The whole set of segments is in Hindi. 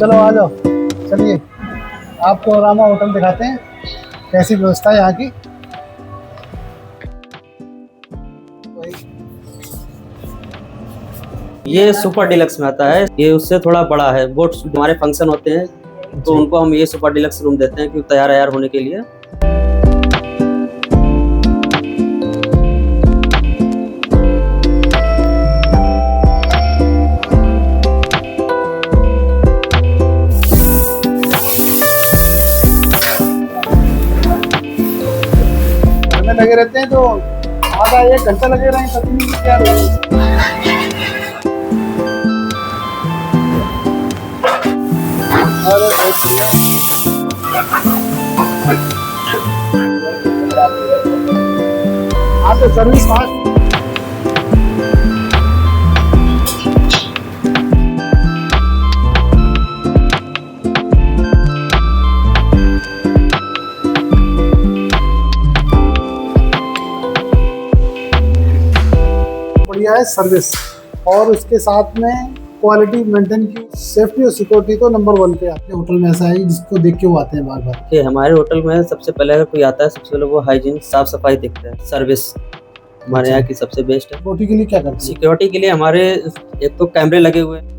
चलो आ जाओ, चलिए आपको रामा होटल दिखाते हैं कैसी व्यवस्था है यहाँ की। ये सुपर डिलक्स में आता है, ये उससे थोड़ा बड़ा है। बोट हमारे फंक्शन होते हैं तो उनको हम ये सुपर डिलक्स रूम देते हैं कि तैयार होने के लिए। लगे रहते हैं तो आधा एक घंटा लगे रहे हैं, कभी नहीं क्या अरे हाँ तो सर्विस फास्ट। बढ़िया है सर्विस, और उसके साथ में क्वालिटी मेंटेन की, सेफ्टी और सिक्योरिटी तो नंबर 1 पे आपके होटल में ऐसा है जिसको देख के वो आते हैं बार बार। कि हमारे होटल में सबसे पहले अगर कोई आता है सबसे पहले वो हाइजीन साफ सफाई देखते हैं। सर्विस हमारे यहाँ की सबसे बेस्ट है। सिक्योरिटी के लिए क्या करते हैं? सिक्योरिटी के लिए हमारे एक तो कैमरे लगे हुए हैं।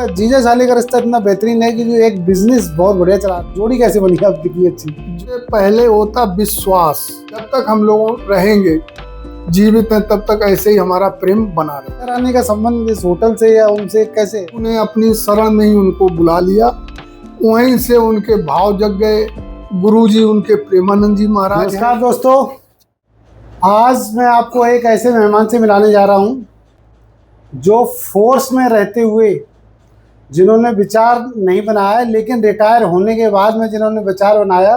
जीजा साले का रिश्ता इतना बेहतरीन है कि जो एक बिजनेस बहुत बढ़िया चला। जोड़ी कैसे बनी आप दिखी अच्छी? जो पहले होता विश्वास, जब तक हम लोग रहेंगे जीवित हैं तब तक ऐसे ही हमारा प्रेम बना रहे। कराने का संबंध इस होटल से या उनसे कैसे? उन्हें अपनी शरण में ही उनको बुला लिया, वहीं से उनके भाव जग गए। गुरुजी उनके प्रेमानंद जी महाराज। नमस्कार दोस्तों, आज मैं आपको एक ऐसे मेहमान से मिलाने जा रहा हूँ जो फोर्स में रहते हुए जिन्होंने विचार नहीं बनाया, लेकिन रिटायर होने के बाद में जिन्होंने विचार बनाया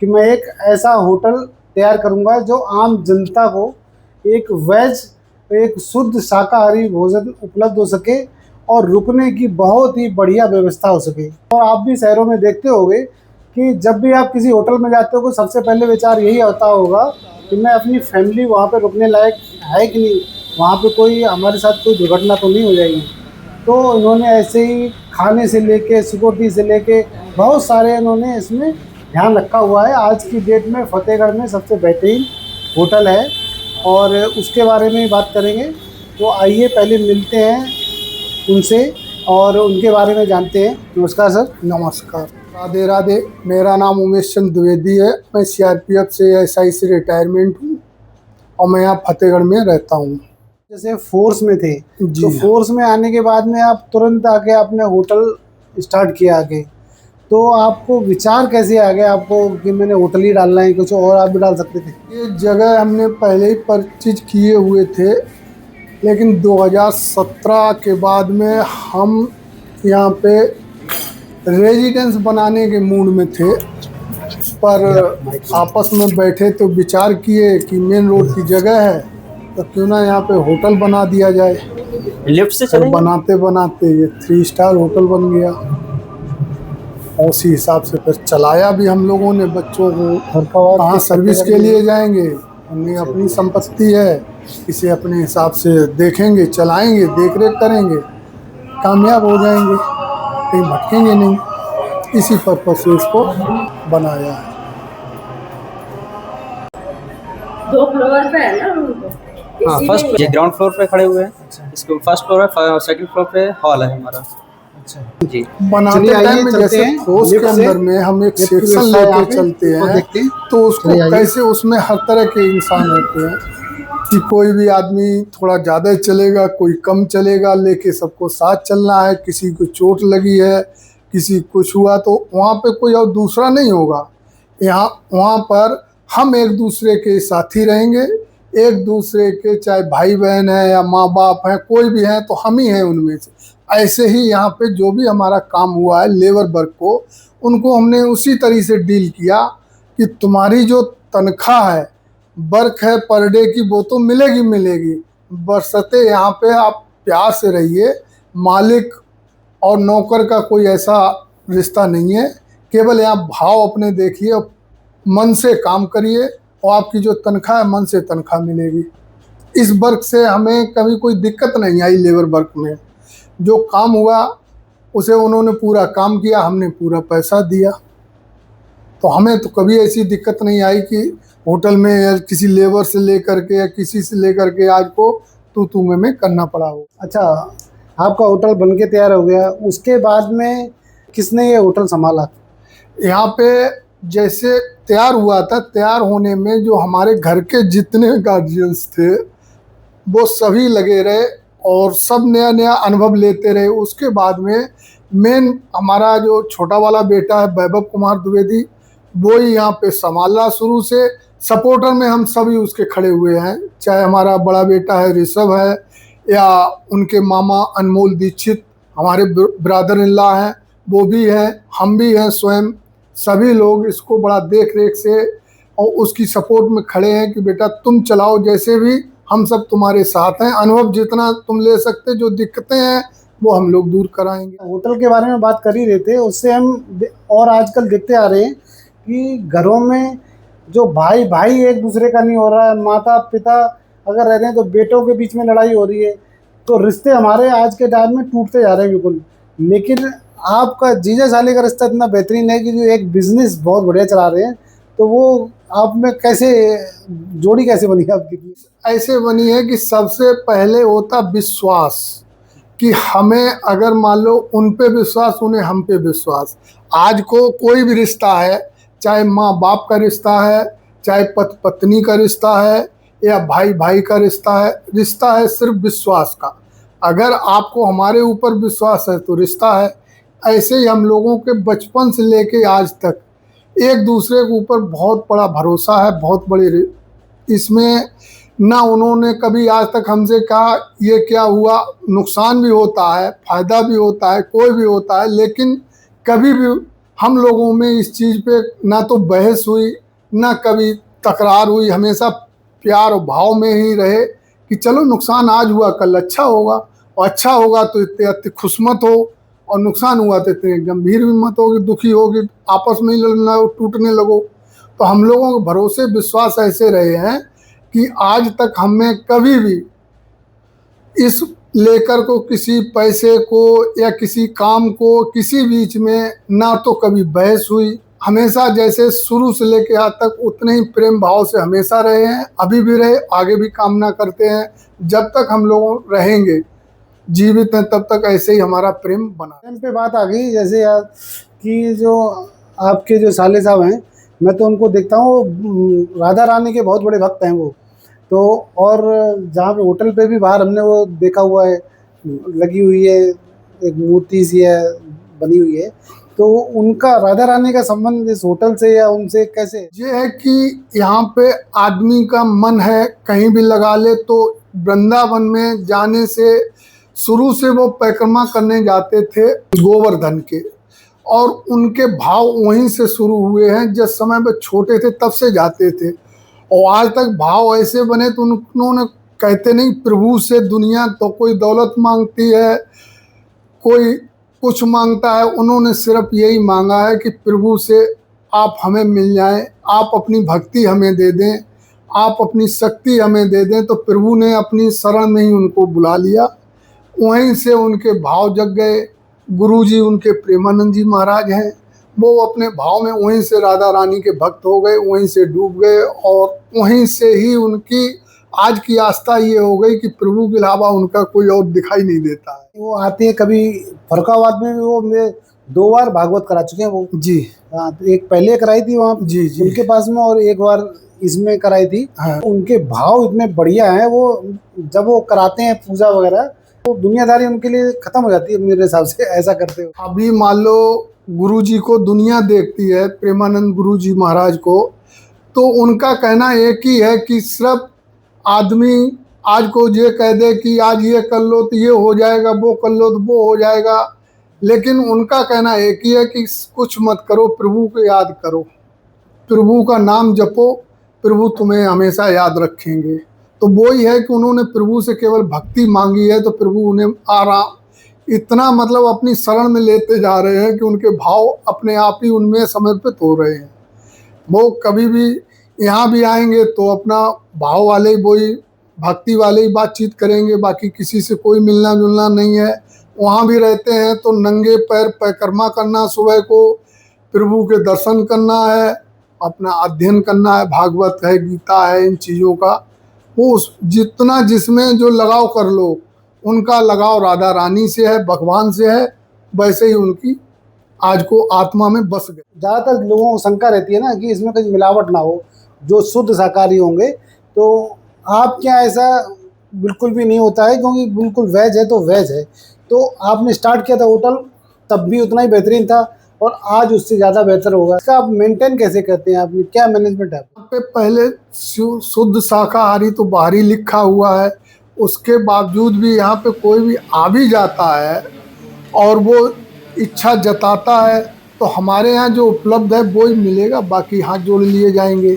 कि मैं एक ऐसा होटल तैयार करूंगा जो आम जनता को एक वेज, एक शुद्ध शाकाहारी भोजन उपलब्ध हो सके और रुकने की बहुत ही बढ़िया व्यवस्था हो सके। और आप भी शहरों में देखते होंगे कि जब भी आप किसी होटल में जाते हो तो सबसे पहले विचार यही होता होगा कि मैं अपनी फैमिली वहाँ पे रुकने लायक है कि नहीं, वहाँ पे कोई हमारे साथ कोई दुर्घटना तो नहीं हो जाएगी। तो इन्होंने ऐसे ही खाने से लेके सिक्योरिटी से लेके बहुत सारे इन्होंने इसमें ध्यान रखा हुआ है। आज की डेट में फतेहगढ़ में सबसे बेहतरीन होटल है और उसके बारे में बात करेंगे। तो आइए पहले मिलते हैं उनसे और उनके बारे में जानते हैं। नमस्कार सर। नमस्कार, राधे राधे। मेरा नाम उमेश चंद द्विवेदी है। मैं CRPF से SI से रिटायरमेंट हूँ और मैं यहाँ फतेहगढ़ में रहता हूँ। जैसे फोर्स में थे जी, तो फोर्स में आने के बाद में आप तुरंत आके आपने होटल स्टार्ट किया आगे, तो आपको विचार कैसे आ गया आपको कि मैंने होटल ही डालना है, कुछ और आप भी डाल सकते थे? ये जगह हमने पहले ही परचेज किए हुए थे, लेकिन 2017 के बाद में हम यहाँ पे रेजिडेंस बनाने के मूड में थे, पर आपस में बैठे तो विचार किए कि मेन रोड की जगह है तो क्यों ना यहाँ पे होटल बना दिया जाए। लिफ्ट से तो चलेंगे? बनाते बनाते ये 3 स्टार होटल बन गया और उसी हिसाब से फिर चलाया भी हम लोगों ने। बच्चों को कहाँ सर्विस के लिए जाएंगे, उन्हें अपनी संपत्ति है, इसे अपने हिसाब से देखेंगे, चलाएंगे, देख रेख करेंगे, कामयाब हो जाएंगे, कहीं भटकेंगे नहीं। इसी पर्पज से इसको बनाया है। 2 फ्लोर पे है ना रूम? हाँ, फर्स्ट ये ग्राउंड फ्लोर पे खड़े हुए हैं। इसको फर्स्ट फ्लोर है, सेकंड फ्लोर पे हॉल है हमारा। अच्छा जी। बनाते टाइम में जैसे फोर्स के अंदर में हम एक सेक्शन लेके चलते हैं तो उसको कैसे उसमें हर तरह के इंसान होते हैं कि कोई भी आदमी थोड़ा ज़्यादा चलेगा, कोई कम चलेगा, लेके सबको साथ चलना है। किसी को चोट लगी है, किसी कुछ हुआ तो वहाँ पे कोई और दूसरा नहीं होगा। वहाँ पर हम एक दूसरे के साथी रहेंगे, एक दूसरे के चाहे भाई बहन है या माँ बाप हैं, कोई भी हैं तो हम ही हैं उनमें से। ऐसे ही यहाँ पे जो भी हमारा काम हुआ है लेबर वर्क को, उनको हमने उसी तरीके से डील किया कि तुम्हारी जो तनख्वाह है, वर्क है पर डे की, वो तो मिलेगी मिलेगी, बशर्ते यहाँ पे आप प्यार से रहिए। मालिक और नौकर का कोई ऐसा रिश्ता नहीं है, केवल यहाँ भाव अपने देखिए, मन से काम करिए और आपकी जो तनख्वाह है मन से तनख्वाह मिलेगी। इस वर्क से हमें कभी कोई दिक्कत नहीं आई। लेबर वर्क में जो काम हुआ उसे उन्होंने पूरा काम किया, हमने पूरा पैसा दिया, तो हमें तो कभी ऐसी दिक्कत नहीं आई कि होटल में या किसी लेबर से लेकर के या किसी से लेकर के आज को तू में करना पड़ा हो। अच्छा, आपका होटल बन के तैयार हो गया, उसके बाद में किसने ये होटल संभाला? यहाँ पे जैसे तैयार हुआ था, तैयार होने में जो हमारे घर के जितने गार्जियंस थे वो सभी लगे रहे और सब नया नया अनुभव लेते रहे। उसके बाद में मेन हमारा जो छोटा वाला बेटा है वैभव कुमार द्विवेदी, वो ही यहाँ पे संभाला शुरू से। सपोर्टर में हम सभी उसके खड़े हुए हैं, चाहे हमारा बड़ा बेटा है ऋषभ है या उनके मामा अनमोल दीक्षित हमारे ब्रदर इन लॉ हैं, वो भी हैं, हम भी हैं स्वयं। सभी लोग इसको बड़ा देख रेख से और उसकी सपोर्ट में खड़े हैं कि बेटा तुम चलाओ, जैसे भी हम सब तुम्हारे साथ हैं। अनुभव जितना तुम ले सकते, जो दिक्कतें हैं वो हम लोग दूर कराएंगे। होटल के बारे में बात कर ही रहे थे, उससे हम और आजकल देखते आ रहे हैं कि घरों में जो भाई भाई एक दूसरे का नहीं हो रहा है, माता पिता अगर रह रहे हैं तो बेटों के बीच में लड़ाई हो रही है, तो रिश्ते हमारे आज के टाइम में टूटते जा रहे हैं बिल्कुल। लेकिन आपका जीजा साले का रिश्ता इतना बेहतरीन है कि जो एक बिजनेस बहुत बढ़िया चला रहे हैं, तो वो आप में कैसे जोड़ी कैसे बनी आपकी? ऐसे बनी है कि सबसे पहले होता विश्वास, कि हमें अगर मान लो उन पे विश्वास, उन्हें हम पे विश्वास। आज को कोई भी रिश्ता है, चाहे माँ बाप का रिश्ता है, चाहे पति पत्नी का रिश्ता है या भाई भाई का रिश्ता है सिर्फ विश्वास का। अगर आपको हमारे ऊपर विश्वास है तो रिश्ता है। ऐसे ही हम लोगों के बचपन से लेके आज तक एक दूसरे के ऊपर बहुत बड़ा भरोसा है, बहुत बड़ी। इसमें ना उन्होंने कभी आज तक हमसे कहा ये क्या हुआ। नुकसान भी होता है, फायदा भी होता है, कोई भी होता है, लेकिन कभी भी हम लोगों में इस चीज़ पे ना तो बहस हुई ना कभी तकरार हुई। हमेशा प्यार और भाव में ही रहे कि चलो नुकसान आज हुआ कल अच्छा होगा, और अच्छा होगा तो इतने खुश मत हो, और नुकसान हुआ तो इतने गंभीर भी मत होगी, दुखी होगी, आपस में ही लड़ना टूटने लगो। तो हम लोगों के भरोसे विश्वास ऐसे रहे हैं कि आज तक हमें कभी भी इस लेकर को किसी पैसे को या किसी काम को किसी बीच में ना तो कभी बहस हुई। हमेशा जैसे शुरू से लेकर आज तक उतने ही प्रेम भाव से हमेशा रहे हैं, अभी भी रहे, आगे भी कामना करते हैं। जब तक हम लोग रहेंगे जीवित हैं तब तक ऐसे ही हमारा प्रेम बना। प्रेम पे बात आ गई, जैसे यार कि जो आपके जो साले साहब हैं, मैं तो उनको देखता हूँ, राधा रानी के बहुत बड़े भक्त हैं वो तो। और जहाँ पे होटल पे भी बाहर हमने वो देखा हुआ है, लगी हुई है एक मूर्ति सी है बनी हुई है, तो उनका राधा रानी का संबंध इस होटल से या उनसे कैसे? ये है कि यहाँ पे आदमी का मन है कहीं भी लगा ले, तो वृंदावन में जाने से शुरू से वो परिक्रमा करने जाते थे गोवर्धन के, और उनके भाव वहीं से शुरू हुए हैं। जिस समय वो छोटे थे तब से जाते थे, और आज तक भाव ऐसे बने। तो उन्होंने कहते नहीं प्रभु से दुनिया तो कोई दौलत मांगती है, कोई कुछ मांगता है, उन्होंने सिर्फ यही मांगा है कि प्रभु से आप हमें मिल जाएं, आप अपनी भक्ति हमें दे दें, आप अपनी शक्ति हमें दे दें। तो प्रभु ने अपनी शरण में ही उनको बुला लिया, वहीं से उनके भाव जग गए। गुरुजी उनके प्रेमानंद जी महाराज हैं, वो अपने भाव में वहीं से राधा रानी के भक्त हो गए, वहीं से डूब गए, और वहीं से ही उनकी आज की आस्था ये हो गई कि प्रभु के अलावा उनका कोई और दिखाई नहीं देता है। वो आते हैं कभी फरुखाबाद में भी, वो मेरे 2 बार भागवत करा चुके हैं वो जी हाँ, तो एक पहले कराई थी वहाँ जी जी उनके पास में, और एक बार इसमें कराई थी। हाँ। उनके भाव इतने बढ़िया हैं, वो जब वो कराते हैं पूजा वगैरह तो दुनियादारी उनके लिए खत्म हो जाती है मेरे हिसाब से, ऐसा करते हो। अभी मान लो गुरुजी को दुनिया देखती है, प्रेमानंद गुरुजी महाराज को, तो उनका कहना एक ही है कि सिर्फ आदमी आज को ये कह दे कि आज ये कर लो तो ये हो जाएगा, वो कर लो तो वो हो जाएगा, लेकिन उनका कहना एक ही है कि कुछ मत करो, प्रभु को याद करो, प्रभु का नाम जपो, प्रभु तुम्हें हमेशा याद रखेंगे। तो वो ही है कि उन्होंने प्रभु से केवल भक्ति मांगी है, तो प्रभु उन्हें आराम इतना मतलब अपनी शरण में लेते जा रहे हैं कि उनके भाव अपने आप ही उनमें समर्पित हो रहे हैं। वो कभी भी यहाँ भी आएंगे तो अपना भाव वाले वही भक्ति वाले ही बातचीत करेंगे, बाकी किसी से कोई मिलना जुलना नहीं है। वहाँ भी रहते हैं तो नंगे पैर परिक्रमा करना, सुबह को प्रभु के दर्शन करना है, अपना अध्ययन करना है, भागवत है, गीता है, इन चीज़ों का वो जितना जिसमें जो लगाव कर लो। उनका लगाव राधा रानी से है, भगवान से है, वैसे ही उनकी आज को आत्मा में बस गए। ज़्यादातर लोगों को शंका रहती है ना कि इसमें कहीं मिलावट ना हो, जो शुद्ध शाकाहारी होंगे। तो आप क्या ऐसा बिल्कुल भी नहीं होता है, क्योंकि बिल्कुल वेज है तो वेज है। तो आपने स्टार्ट किया था होटल, तब भी उतना ही बेहतरीन था और आज उससे ज़्यादा बेहतर होगा। इसका आप मेंटेन कैसे करते हैं, आपने क्या मैनेजमेंट है? यहाँ पे पहले शुद्ध शाकाहारी तो बाहर ही लिखा हुआ है, उसके बावजूद भी यहाँ पे कोई भी आ भी जाता है और वो इच्छा जताता है तो हमारे यहाँ जो उपलब्ध है वो ही मिलेगा। बाकी हाथ जोड़ लिए जाएंगे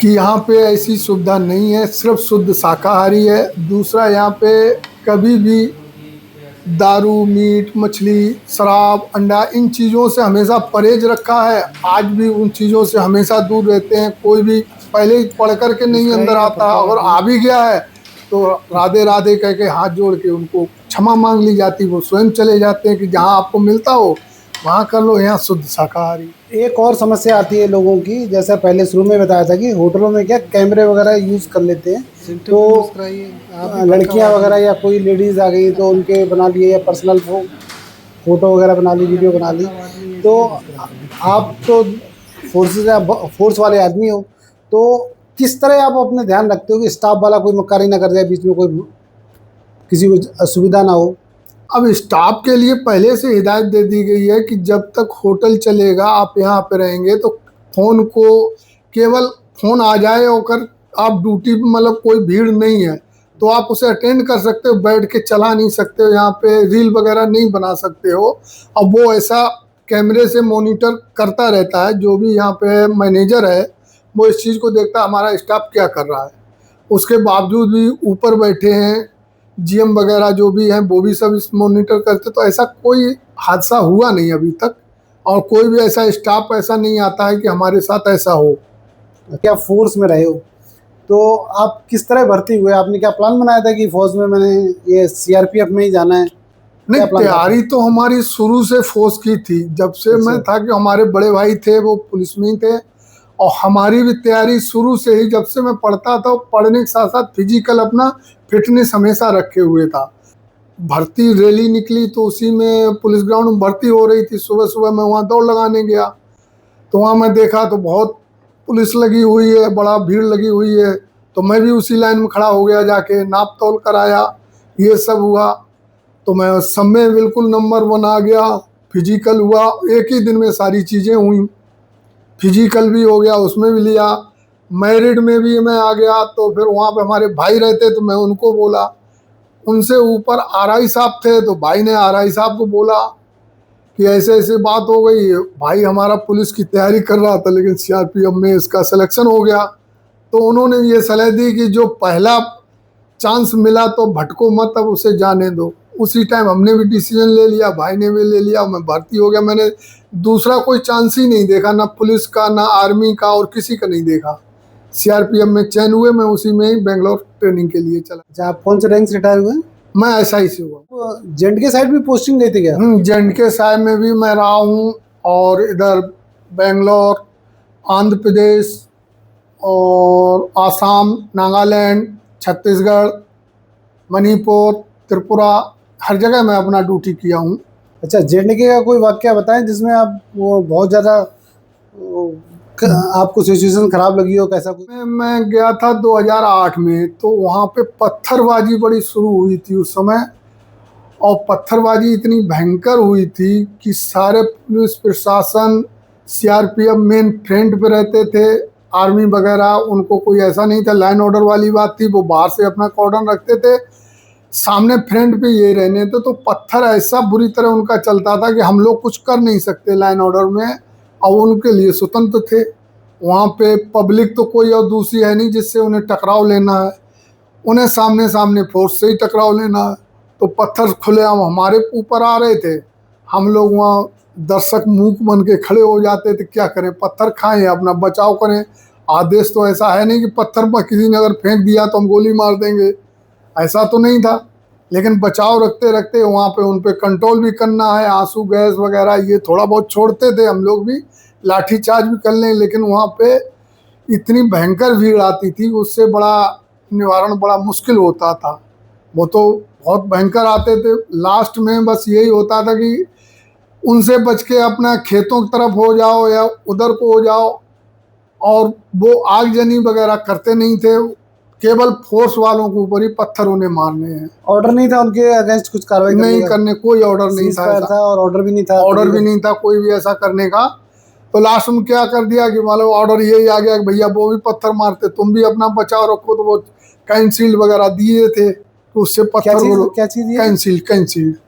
कि यहाँ पे ऐसी सुविधा नहीं है, सिर्फ शुद्ध शाकाहारी है। दूसरा, यहाँ पे कभी भी दारू, मीट, मछली, शराब, अंडा, इन चीज़ों से हमेशा परहेज रखा है। आज भी उन चीज़ों से हमेशा दूर रहते हैं। कोई भी पहले ही पढ़ करके नहीं अंदर आता, अगर आ भी गया है तो राधे राधे कह के हाथ जोड़ के उनको क्षमा मांग ली जाती। वो स्वयं चले जाते हैं कि जहाँ आपको मिलता हो वहाँ कर लो, यहाँ शुद्ध शाकाहारी। एक और समस्या आती है लोगों की, जैसा पहले शुरू में बताया था कि होटलों में क्या कैमरे वगैरह यूज़ कर लेते हैं, तो लड़कियां वगैरह या कोई लेडीज़ आ गई तो उनके बना लिए, या पर्सनल फ़ोटो वगैरह बना ली, वीडियो बना ली। तो आप तो फोर्स वाले आदमी हो, तो किस तरह आप अपने ध्यान रखते हो कि स्टाफ वाला कोई मक्कारी ना कर जाए, बीच में कोई किसी को असुविधा ना हो? अब स्टाफ के लिए पहले से हिदायत दे दी गई है कि जब तक होटल चलेगा, आप यहाँ पे रहेंगे तो फ़ोन को केवल फ़ोन आ जाए और आप ड्यूटी मतलब कोई भीड़ नहीं है तो आप उसे अटेंड कर सकते हो, बैठ के चला नहीं सकते हो, यहाँ पे रील वगैरह नहीं बना सकते हो। अब वो ऐसा कैमरे से मॉनिटर करता रहता है, जो भी यहाँ पे मैनेजर है वो इस चीज़ को देखता है हमारा स्टाफ क्या कर रहा है। उसके बावजूद भी ऊपर बैठे हैं जीएम वगैरह जो भी हैं वो भी सब इस मॉनिटर करते, तो ऐसा कोई हादसा हुआ नहीं अभी तक और कोई भी ऐसा स्टाफ ऐसा नहीं आता है कि हमारे साथ ऐसा हो। क्या फोर्स में रहे हो तो आप किस तरह भर्ती हुए? आपने क्या प्लान बनाया था कि फौज में मैंने ये सीआरपीएफ में ही जाना है? नहीं, तैयारी तो हमारी शुरू से फौज की थी। जब से मैं था कि हमारे बड़े भाई थे वो पुलिस में ही थे और हमारी भी तैयारी शुरू से ही, जब से मैं पढ़ता था, पढ़ने के साथ साथ फिजिकल अपना फिटनेस हमेशा रखे हुए था। भर्ती रैली निकली तो उसी में पुलिस ग्राउंड में भर्ती हो रही थी। सुबह सुबह मैं वहाँ दौड़ लगाने गया तो वहाँ मैं देखा तो बहुत पुलिस लगी हुई है, बड़ा भीड़ लगी हुई है, तो मैं भी उसी लाइन में खड़ा हो गया, जाके नाप तोल कराया, ये सब हुआ। तो मैं सब में बिल्कुल नंबर 1 आ गया। फिजिकल हुआ, एक ही दिन में सारी चीज़ें हुई। फिजिकल भी हो गया, उसमें भी लिया। मैरिड में भी मैं आ गया तो फिर वहाँ पे हमारे भाई रहते तो मैं उनको बोला। उनसे ऊपर आरआई साहब थे तो भाई ने आरआई साहब को बोला कि ऐसे ऐसे बात हो गई। भाई हमारा पुलिस की तैयारी कर रहा था लेकिन सीआरपीएफ में इसका सिलेक्शन हो गया। तो उन्होंने ये सलाह दी कि जो पहला चांस मिला तो भटको मत, अब उसे जाने दो। उसी टाइम हमने भी डिसीजन ले लिया, भाई ने भी ले लिया, मैं भर्ती हो गया। मैंने दूसरा कोई चांस ही नहीं देखा, ना पुलिस का, ना आर्मी का, और किसी का नहीं देखा। सीआरपीएफ में चयन हुए, मैं उसी में ही बेंगलोर ट्रेनिंग के लिए चला। अच्छा, आप कौन से रैंक से रिटायर हुए? मैं एसआई से हुआ। जेंड के साइड भी पोस्टिंग गई थी क्या? जेंड के साइड में भी मैं रहा हूँ और इधर बेंगलोर, आंध्र प्रदेश और आसाम, नागालैंड, छत्तीसगढ़, मणिपुर, त्रिपुरा, हर जगह मैं अपना ड्यूटी किया हूँ। अच्छा, जेएनके का कोई वाक्य बताएं जिसमें आप वो बहुत ज़्यादा आपको सिचुएशन खराब लगी हो, कैसा कुछ? मैं गया था 2008 में, तो वहाँ पे पत्थरबाजी बड़ी शुरू हुई थी उस समय। और पत्थरबाजी इतनी भयंकर हुई थी कि सारे पुलिस प्रशासन, सीआरपीएफ मेन फ्रंट पे रहते थे, आर्मी वगैरह उनको कोई ऐसा नहीं था, लाइन ऑर्डर वाली बात थी, वो बाहर से अपना कॉर्डन रखते थे, सामने फ्रंट पे ये रहने थे। तो पत्थर ऐसा बुरी तरह उनका चलता था कि हम लोग कुछ कर नहीं सकते लाइन ऑर्डर में, और उनके लिए स्वतंत्र थे। वहाँ पे पब्लिक तो कोई और दूसरी है नहीं जिससे उन्हें टकराव लेना है, उन्हें सामने सामने फोर्स से ही टकराव लेना है। तो पत्थर खुलेआम हमारे ऊपर आ रहे थे, हम लोग वहाँ दर्शक मूक बन के खड़े हो जाते थे, क्या करें, पत्थर खाएं अपना बचाव करें। आदेश तो ऐसा है नहीं कि पत्थर पर किसी ने अगर फेंक दिया तो हम गोली मार देंगे, ऐसा तो नहीं था। लेकिन बचाव रखते रखते वहाँ पे उन पे कंट्रोल भी करना है, आंसू गैस वगैरह ये थोड़ा बहुत छोड़ते थे हम लोग भी, लाठीचार्ज भी कर लें, लेकिन वहाँ पे इतनी भयंकर भीड़ आती थी, उससे बड़ा निवारण बड़ा मुश्किल होता था। वो तो बहुत भयंकर आते थे। लास्ट में बस यही होता था कि उनसे बच के अपना खेतों की तरफ हो जाओ या उधर को हो जाओ, और वो आगजनी वगैरह करते नहीं थे, केवल फोर्स वालों के ऊपर ही पत्थर उन्हें मारने हैं। ऑर्डर नहीं था उनके अगेंस्ट कुछ कार्रवाई नहीं करने, कोई ऑर्डर नहीं था, था और ऑर्डर भी नहीं था, ऑर्डर भी नहीं था कोई भी ऐसा करने का। तो लास्ट में क्या कर दिया कि मतलब ऑर्डर यही आ गया कि भैया वो भी पत्थर मारते, तुम भी अपना बचाव रखो। तो वो कैंसिल वगैरह दिए थे, तो उससे पत्थर क्या चीज कैंसिल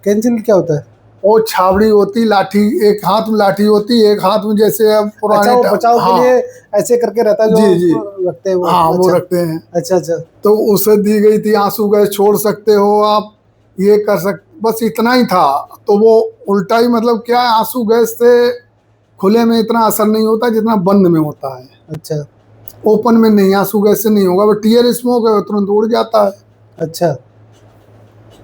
कैंसिल क्या होता है? वो छावड़ी होती, लाठी, एक हाथ में लाठी होती, एक हाथ में जैसे अब पुराने अच्छा, वो बचाव के लिए ऐसे करके रहता है जो जी जी रखते हैं वो। हाँ अच्छा, वो रखते हैं। अच्छा अच्छा। तो उसे दी गई थी, आंसू गैस छोड़ सकते हो आप, ये कर सकते, बस इतना ही था। तो वो उल्टा ही मतलब क्या है, आंसू गैस से खुले में इतना असर नहीं होता जितना बंद में होता है। अच्छा, ओपन में नहीं, आंसू गैस से नहीं होगा। वो टीयर स्मोक है, तुरंत उड़ जाता है। अच्छा,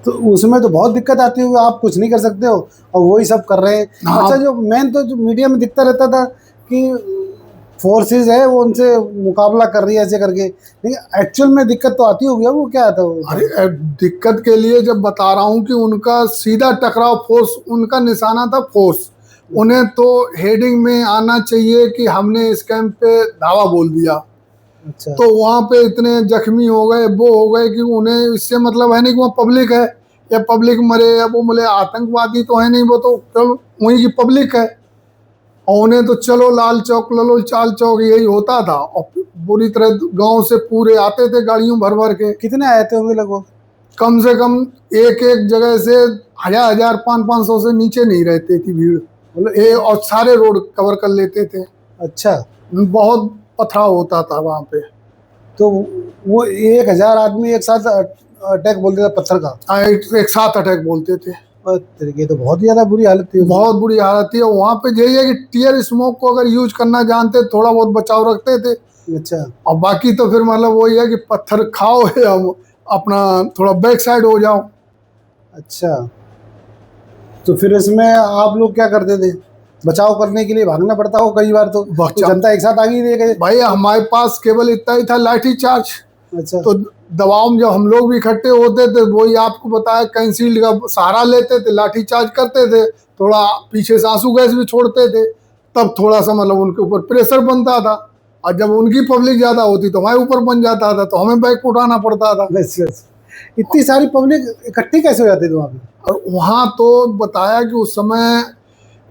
तो उसमें तो बहुत दिक्कत आती होगी, आप कुछ नहीं कर सकते हो और वही सब कर रहे हैं। हाँ। अच्छा, जो मेन तो जो मीडिया में दिखता रहता था कि फोर्सेस है वो उनसे मुकाबला कर रही है ऐसे करके, लेकिन एक्चुअल में दिक्कत तो आती होगी। वो क्या था वो? अरे दिक्कत के लिए जब बता रहा हूँ कि उनका सीधा टकराव, फोर्स उनका निशाना था, फोर्स। उन्हें तो हेडिंग में आना चाहिए कि हमने इस कैंप पे धावा बोल दिया। अच्छा, तो वहाँ पे इतने जख्मी हो गए, वो हो गए कि उन्हें इससे मतलब है नहीं कि वहाँ पब्लिक है या पब्लिक मरे या वो मिले, आतंकवादी तो है नहीं, वो तो चलो वहीं की पब्लिक है। और उन्हें तो चलो लाल चौक, ललो चाल चौक, यही होता था। और बुरी तरह गांव से पूरे आते थे गाड़ियों भर भर के। कितने आए थे होंगे लगभग? कम से कम एक एक जगह से 1000 500 से नीचे नहीं रहती थी भीड़, मतलब और सारे रोड कवर कर लेते थे। अच्छा, बहुत पथराव होता था वहाँ पे। तो वो 1000 आदमी एक साथ अटैक बोलते थे पत्थर का? एक साथ अटैक बोलते थे। और तरीके तो बहुत ज्यादा बुरी हालत थी। बहुत बुरी हालत थी। वहाँ पे यही है कि टीयर स्मोक को अगर यूज करना जानते, थोड़ा बहुत बचाव रखते थे। अच्छा, और बाकी तो फिर मतलब वही है कि पत्थर खाओ या अपना थोड़ा बैक साइड हो जाओ। अच्छा, तो फिर इसमें आप लोग क्या करते थे? बचाव करने के लिए भागना पड़ता हो कई बार तो जनता एक साथ आ गई थी। भाई हमारे पास केवल इतना ही था, लाठी चार्ज। अच्छा, तो दबाव में जब हम लोग भी इकट्ठे होते थे, वही आपको बताया, कैंसिल्ड का सहारा लेते थे, लाठी चार्ज करते थे, थोड़ा पीछे से आंसू गैस भी छोड़ते थे, तब थोड़ा सा मतलब उनके ऊपर प्रेशर बनता था। और जब उनकी पब्लिक ज्यादा होती तो हमारे ऊपर बन जाता था, तो हमें बैक उठाना पड़ता था। बस बस। इतनी सारी पब्लिक इकट्ठी कैसे हो जाती थी वहाँ पे? और वहाँ तो बताया कि उस समय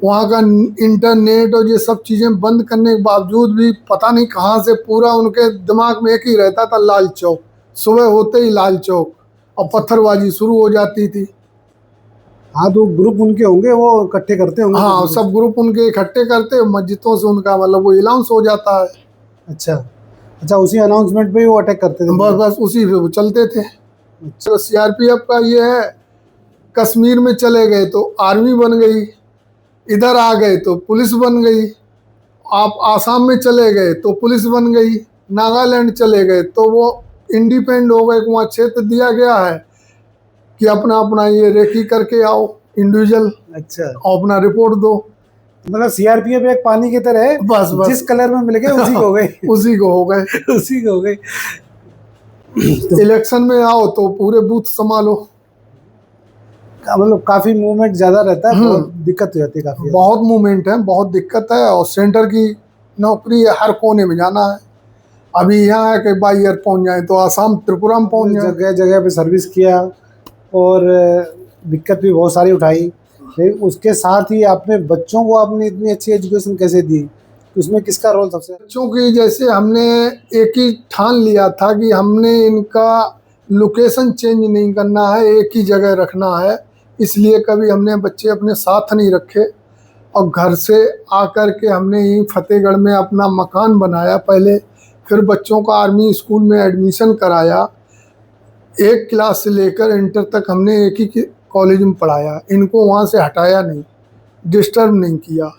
वहाँ का इंटरनेट और ये सब चीज़ें बंद करने के बावजूद भी पता नहीं कहाँ से पूरा उनके दिमाग में एक ही रहता था, लाल चौक। सुबह होते ही लाल चौक और पत्थरबाजी शुरू हो जाती थी। हाँ, तो ग्रुप उनके होंगे, वो इकट्ठे करते होंगे। हाँ, सब ग्रुप उनके इकट्ठे करते, मस्जिदों से उनका मतलब वो अनाउंस हो जाता है। अच्छा अच्छा, उसी अनाउंसमेंट पे ही वो अटैक करते थे? बस बस उसी पे वो चलते थे। तो सीआरपीएफ का ये है, कश्मीर में चले गए तो आर्मी बन गई, इधर आ गए तो पुलिस बन गई, आप आसाम में चले गए तो पुलिस बन गई, नागालैंड चले गए तो वो इंडिपेंडेंट हो गए। वहाँ क्षेत्र दिया गया है कि अपना अपना ये रेकी करके आओ इंडिविजुअल। अच्छा, और अपना रिपोर्ट दो। मतलब सीआरपीएफ एक पानी की तरह है, बस बस जिस कलर में मिल गए उसी को हो गए। उसी को हो गए। उसी को हो गए। इलेक्शन में आओ तो पूरे बूथ संभालो। मतलब काफी मूवमेंट ज्यादा रहता है, बहुत दिक्कत हो जाती है काफी। बहुत मूवमेंट है, बहुत दिक्कत है। और सेंटर की नौकरी है, हर कोने में जाना है। अभी यहाँ है कि बाई एयर पहुँच जाए तो आसाम त्रिपुरा में पहुँच जाए। जगह जगह पे सर्विस किया और दिक्कत भी बहुत सारी उठाई, लेकिन उसके साथ ही आपने बच्चों को आपने इतनी अच्छी एजुकेशन कैसे दी? उसमें किसका रोल सबसे? बच्चों की जैसे हमने एक ही ठान लिया था कि हमने इनका लोकेशन चेंज नहीं करना है, एक ही जगह रखना है। इसलिए कभी हमने बच्चे अपने साथ नहीं रखे और घर से आकर के हमने यहीं फतेहगढ़ में अपना मकान बनाया पहले। फिर बच्चों का आर्मी स्कूल में एडमिशन कराया। 1 क्लास से लेकर इंटर तक हमने एक ही कॉलेज में पढ़ाया। इनको वहाँ से हटाया नहीं, डिस्टर्ब नहीं किया।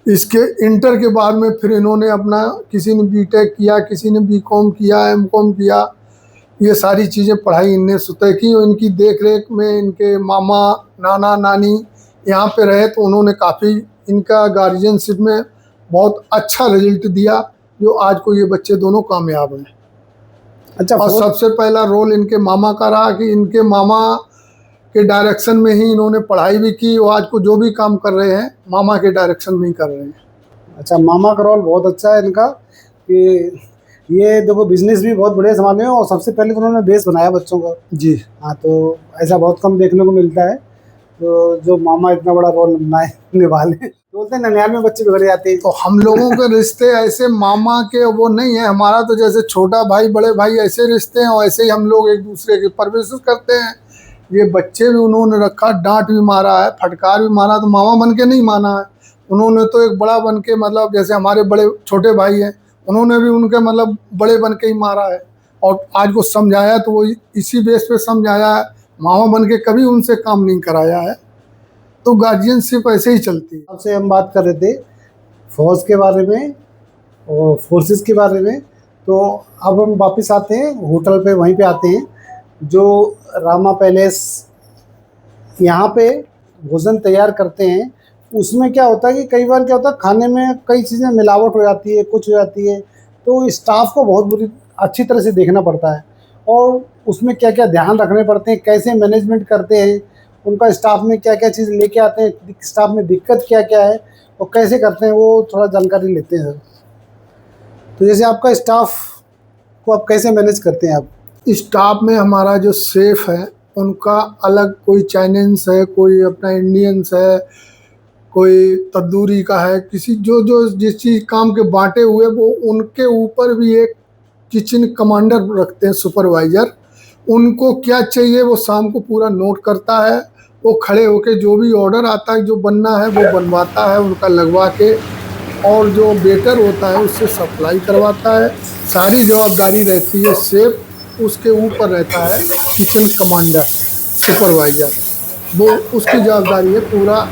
इसके इंटर के बाद में फिर इन्होंने अपना, किसी ने बीटेक किया, किसी ने बीकॉम किया, एमकॉम किया, ये सारी चीज़ें पढ़ाई इनने तय की। और इनकी देख रेख में इनके मामा नाना नानी यहाँ पे रहे, तो उन्होंने काफ़ी इनका गार्जियनशिप में बहुत अच्छा रिजल्ट दिया, जो आज को ये बच्चे दोनों कामयाब हैं। अच्छा, और सबसे पहला रोल इनके मामा का रहा कि इनके मामा के डायरेक्शन में ही इन्होंने पढ़ाई भी की, और आज को जो भी काम कर रहे हैं मामा के डायरेक्शन में ही कर रहे हैं। अच्छा, मामा का रोल बहुत अच्छा है इनका कि ये देखो बिजनेस भी बहुत बढ़िया संभाले हैं, और सबसे पहले तो उन्होंने बेस बनाया बच्चों का। जी हाँ, तो ऐसा बहुत कम देखने को मिलता है, तो जो मामा इतना बड़ा रोल निभा लें। तो बोलते हैं 99 बच्चे बिगड़ जाते हैं। तो हम लोगों के रिश्ते ऐसे मामा के वो नहीं है, हमारा तो जैसे छोटा भाई बड़े भाई ऐसे रिश्ते हैं, और ऐसे ही हम लोग एक दूसरे की परवरिश करते हैं। ये बच्चे भी उन्होंने रखा, डांट भी मारा है, फटकार भी मारा, तो मामा बन के नहीं माना है उन्होंने, तो एक बड़ा बन के, मतलब जैसे हमारे बड़े छोटे भाई हैं, उन्होंने भी उनके मतलब बड़े बन के ही मारा है। और आज को समझाया तो वो इसी बेस पे समझाया है, मामा बन के कभी उनसे काम नहीं कराया है। तो गार्जियनशिप ऐसे ही चलती है। आपसे हम बात कर रहे थे फौज के बारे में और फोर्सेस के बारे में, तो अब हम वापस आते हैं होटल पे, वहीं पे आते हैं जो रामा पैलेस, यहाँ पे भोजन तैयार करते हैं। उसमें क्या होता है कि कई बार क्या होता है, खाने में कई चीज़ें मिलावट हो जाती है, कुछ हो जाती है, तो स्टाफ को बहुत अच्छी तरह से देखना पड़ता है, और उसमें क्या क्या ध्यान रखने पड़ते हैं, कैसे मैनेजमेंट करते हैं, उनका स्टाफ में क्या क्या चीज़ लेके आते हैं, स्टाफ में दिक्कत क्या क्या है और कैसे करते हैं, वो थोड़ा जानकारी लेते हैं सर। तो जैसे आपका स्टाफ को आप कैसे मैनेज करते हैं आप? स्टाफ में हमारा जो शेफ है उनका अलग, कोई चाइनीज है, कोई अपना इंडियंस है, कोई तंदूरी का है, किसी जो जो जिस चीज़ काम के बांटे हुए, वो उनके ऊपर भी एक किचन कमांडर रखते हैं, सुपरवाइज़र। उनको क्या चाहिए वो शाम को पूरा नोट करता है, वो खड़े होके जो भी ऑर्डर आता है, जो बनना है वो बनवाता है उनका लगवा के, और जो वेटर होता है उससे सप्लाई करवाता है। सारी जवाबदारी रहती है शेफ, उसके ऊपर रहता है किचन कमांडर सुपरवाइज़र, वो उसकी जवाबदारी है पूरा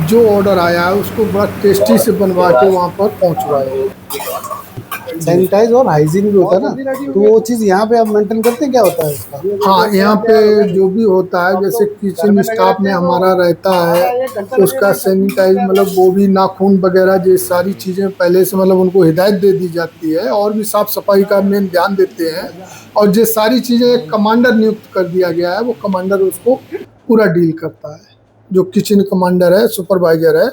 जो ऑर्डर आया है उसको बड़ा टेस्टी से बनवा के वहाँ पर पहुँचवाए। सैनिटाइज और हाइजीन भी होता है ना, तो वो चीज़ यहाँ पे आप मेंटेन करते हैं, क्या होता है उसका? हाँ, यहाँ पे जो भी होता है, जैसे किचन स्टाफ में हमारा रहता है, उसका सैनिटाइज, मतलब वो भी नाखून वगैरह, ये सारी चीज़ें पहले से मतलब उनको हिदायत दे दी जाती है, और भी साफ़ सफाई का मेन ध्यान देते हैं। और ये सारी चीज़ें एक कमांडर नियुक्त कर दिया गया है, वो कमांडर उसको पूरा डील करता है। जो किचन कमांडर है, सुपरवाइज़र है,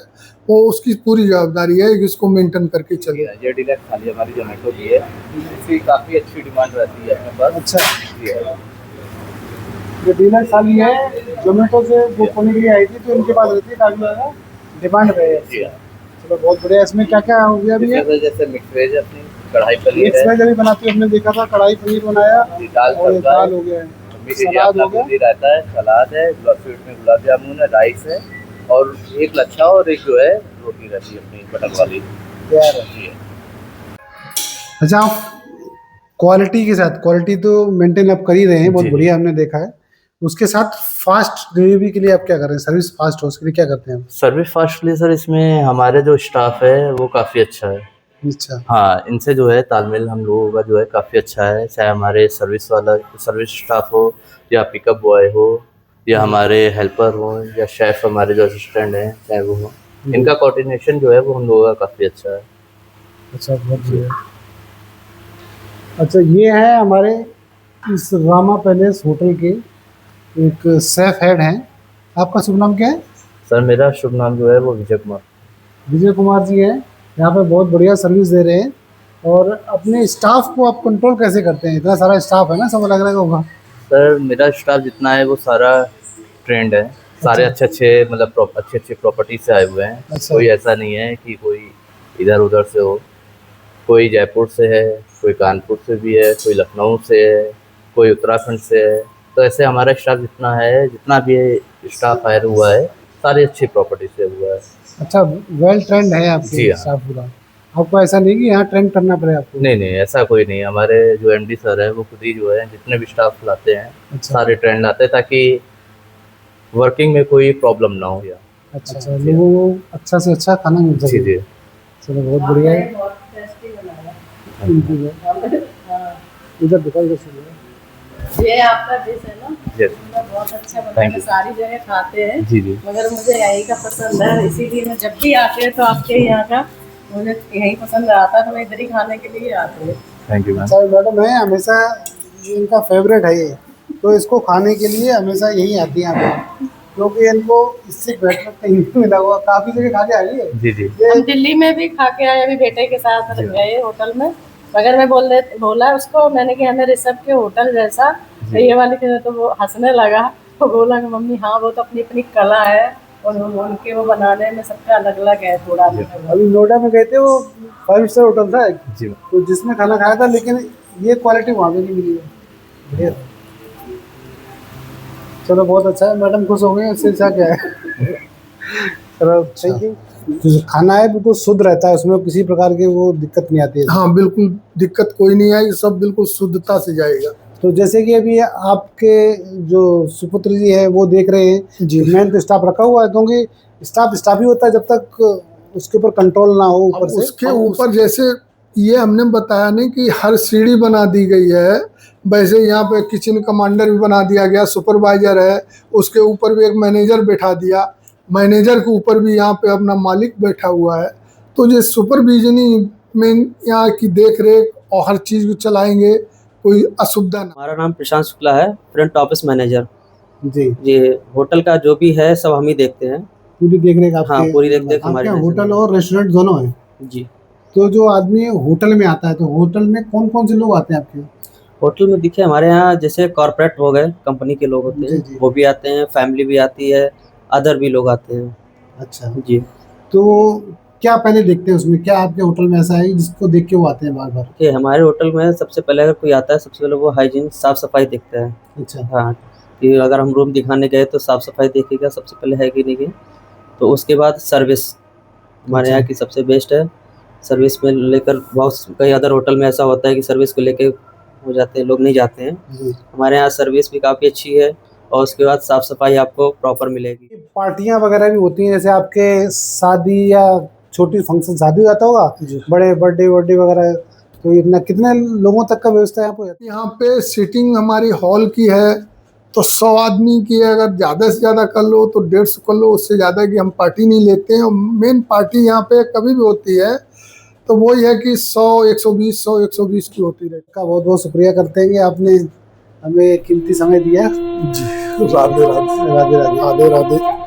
वो उसकी पूरी जवाबदारी है कि इसको मेंटेन करके चले। ये डिलक्स थाली हमारी जोमेटो की है, इसकी काफ़ी अच्छी डिमांड रहती है अपने पास। अच्छा, जी है। जो डीलक्स थाली है जोमेटो से बुक होने के लिए आई थी, तो इनके पास रहती है, काफ़ी ज़्यादा डिमांड है। जी हाँ। चलो बहुत बढ़िया। इसमें क्या क्या हो गया अभी? जैसे मिक्स वेज अपनी कढ़ाई पनीर मिक्स वेज अभी बनाते हुए हमने देखा था, कढ़ाई पनीर बनाया, दाल और दाल हो गया है, सलाद हो गया, रहता है, सलाद है, स्वीट में गुलाब जामुन है, राइस है, और एक लच्छा और एक जो है रोटी रहती है अपनी बटन वाली। अच्छा, आप क्वालिटी के साथ, क्वालिटी तो मेंटेन आप कर ही रहे हैं, बहुत बढ़िया हमने देखा है, उसके साथ फास्ट डिलीवरी के लिए आप क्या कर रहे हैं? सर्विस फास्ट हो उसके लिए क्या करते हैं आप? सर्विस फास्ट के लिए सर, इसमें हमारे जो स्टाफ है वो काफ़ी अच्छा है। अच्छा, हाँ, इनसे जो है तालमेल हम लोगों का जो है काफ़ी अच्छा है, चाहे हमारे सर्विस वाला सर्विस स्टाफ हो, या पिकअप बॉय हो, या हमारे हेल्पर हो, या शेफ़ हमारे जो असिस्टेंट हैं चाहे वो हो, इनका कोऑर्डिनेशन जो है वो हम लोगों का काफ़ी अच्छा है। अच्छा, बहुत बढ़िया। अच्छा, ये है हमारे इस रामा पैलेस होटल के एक शेफ हेड हैं, आपका शुभ नाम क्या है? सर, मेरा शुभ नाम जो है वो विजय कुमार। विजय कुमार जी हैं, यहाँ पे बहुत बढ़िया सर्विस दे रहे हैं। और अपने स्टाफ को आप कंट्रोल कैसे करते हैं? इतना सारा स्टाफ है ना, सब अलग अलग होगा। सर, मेरा स्टाफ जितना है वो सारा ट्रेंड है, सारे अच्छे मतलब अच्छे प्रॉपर्टी से आए हुए हैं। अच्छा। कोई ऐसा नहीं है कि कोई इधर उधर से हो, कोई जयपुर से है, कोई कानपुर से भी है, कोई लखनऊ से है, कोई उत्तराखंड से है। तो ऐसे हमारा स्टाफ जितना है, जितना भी स्टाफ हायर हुआ है, सारी अच्छी प्रॉपर्टी से हुआ है। अच्छा, वेल ट्रेंड है आपके जी हाँ। स्टाफ पूरा, आपको ऐसा नहीं कि यहाँ ट्रेन करना पड़े आपको? नहीं, ऐसा कोई नहीं। हमारे जो एमडी सर है वो खुद ही जो है जितने भी स्टाफ लाते हैं, अच्छा। सारे ट्रेंड लाते हैं, ताकि वर्किंग में कोई प्रॉब्लम ना हो। अच्छा, लोगों को अच्छा से अच्छा खाना मिल जी सके। जी चलो बहुत बढ़िया है। बहुत टेस्टी बनाया। हाँ, इधर दिखाई दे सकते हैं। ये आपका डिश है ना, Yes. मतलब बहुत अच्छा Thank बनाया। you. सारी जगह खाते हैं जी जी मगर मुझे यही का पसंद है, इसीलिए मैं जब भी आते हैं तो आपके यहाँ का मुझे यही पसंद आता है, तो मैं इधर ही खाने के लिए आती हूँ। Thank you ma'am. अच्छा मैडम है हमेशा इनका फेवरेट है ये, तो इसको खाने के लिए हमेशा यही आती हैं यहाँ पे, क्योंकि इनको इससे बेटर कहीं नहीं मिला हुआ। काफी जगह खा के आ गई है जी जी हम दिल्ली में भी खा के आए, अभी बेटे के साथ गए होटल में, मगर मैं बोला उसको मैंने कि हमें ऋषभ के होटल जैसा, तो ये वाली थी, तो वो हंसने लगा, तो बोला कि मम्मी हाँ वो तो अपनी अपनी कला है और उनके वो बनाने में सबका अलग अलग है थोड़ा। अभी नोएडा में गए थे, वो 5 स्टार होटल था एक, जी तो जिसमें खाना खाया था, लेकिन ये क्वालिटी वहाँ पे नहीं मिली है। बढ़िया था। चलो बहुत अच्छा है, मैडम खुश हो गए, इससे अच्छा क्या है। चलो थैंक यू। जो खाना है बिल्कुल शुद्ध रहता है, उसमें किसी प्रकार की वो दिक्कत नहीं आती है। हाँ बिल्कुल दिक्कत कोई नहीं आई, सब बिल्कुल शुद्धता से जाएगा। तो जैसे कि अभी आपके जो सुपुत्र जी है वो देख रहे हैं जी। मेन तो स्टाफ रखा हुआ है, क्योंकि स्टाफ ही होता है जब तक उसके ऊपर कंट्रोल ना हो ऊपर से। उसके ऊपर जैसे ये हमने बताया नहीं कि हर सीढ़ी बना दी गई है, वैसे यहाँ पे किचन कमांडर भी बना दिया गया, सुपरवाइजर है, उसके ऊपर भी एक मैनेजर बैठा दिया, मैनेजर के ऊपर भी यहाँ पे अपना मालिक बैठा हुआ है। तो ये सुपरविजनिंग में यहाँ की देख रेख और हर चीज़ को चलाएंगे, कोई असुविधा ना। हमारा नाम प्रशांत शुक्ला है, फ्रंट ऑफिस मैनेजर। जी ये होटल का जो भी है सब हम ही देखते हैं। पूरी देख रेख आपके। हाँ, पूरी देख रेख हमारी आपके नजर होटल में। और रेस्टोरेंट दोनों है। जी। तो जो आदमी होटल में आता है, तो होटल में कौन कौन से लोग आते हैं आपके? होटल में देखिए हमारे यहाँ जैसे कॉर्पोरेट हो गए, कंपनी के लोग होते जी, हैं, जी। वो भी आते हैं, फैमिली भी आती है, अदर भी लोग आते हैं। अच्छा, जी। तो क्या पहले देखते हैं उसमें, क्या आपके होटल में ऐसा है जिसको देख के वो आते हैं बार बार? कि हमारे होटल में सबसे पहले अगर कोई आता है, सबसे पहले वो हाइजीन साफ सफाई देखता है। अच्छा हाँ, कि अगर हम रूम दिखाने गए तो साफ सफाई देखेगा सबसे पहले, है कि नहीं है। तो उसके बाद सर्विस हमारे अच्छा। यहाँ की सबसे बेस्ट है। सर्विस में लेकर बहुत कई अदर होटल में ऐसा होता है कि सर्विस को लेके हो जाते हैं, लोग नहीं जाते हैं। जी। हमारे यहाँ सर्विस भी काफ़ी अच्छी है और उसके बाद साफ सफाई आपको प्रॉपर मिलेगी। पार्टियां वगैरह भी होती हैं, जैसे आपके शादी या छोटी फंक्शन, शादी हो जाता होगा, बड़े बर्थडे वगैरह, तो इतना कितने लोगों तक का व्यवस्था यहाँ पे? यहाँ पे सीटिंग हमारी हॉल की है तो 100 आदमी की है, अगर ज़्यादा से ज़्यादा कर लो तो 150 कर लो, उससे ज़्यादा की हम पार्टी नहीं लेते हैं। और मेन पार्टी यहाँ पे कभी भी होती है तो वही है कि 100 120 की होती रहती का बहुत बहुत शुक्रिया करते हैं कि आपने हमें कीमती समय दिया। है। जी राधे राधे राधे राधे। राधे राधे।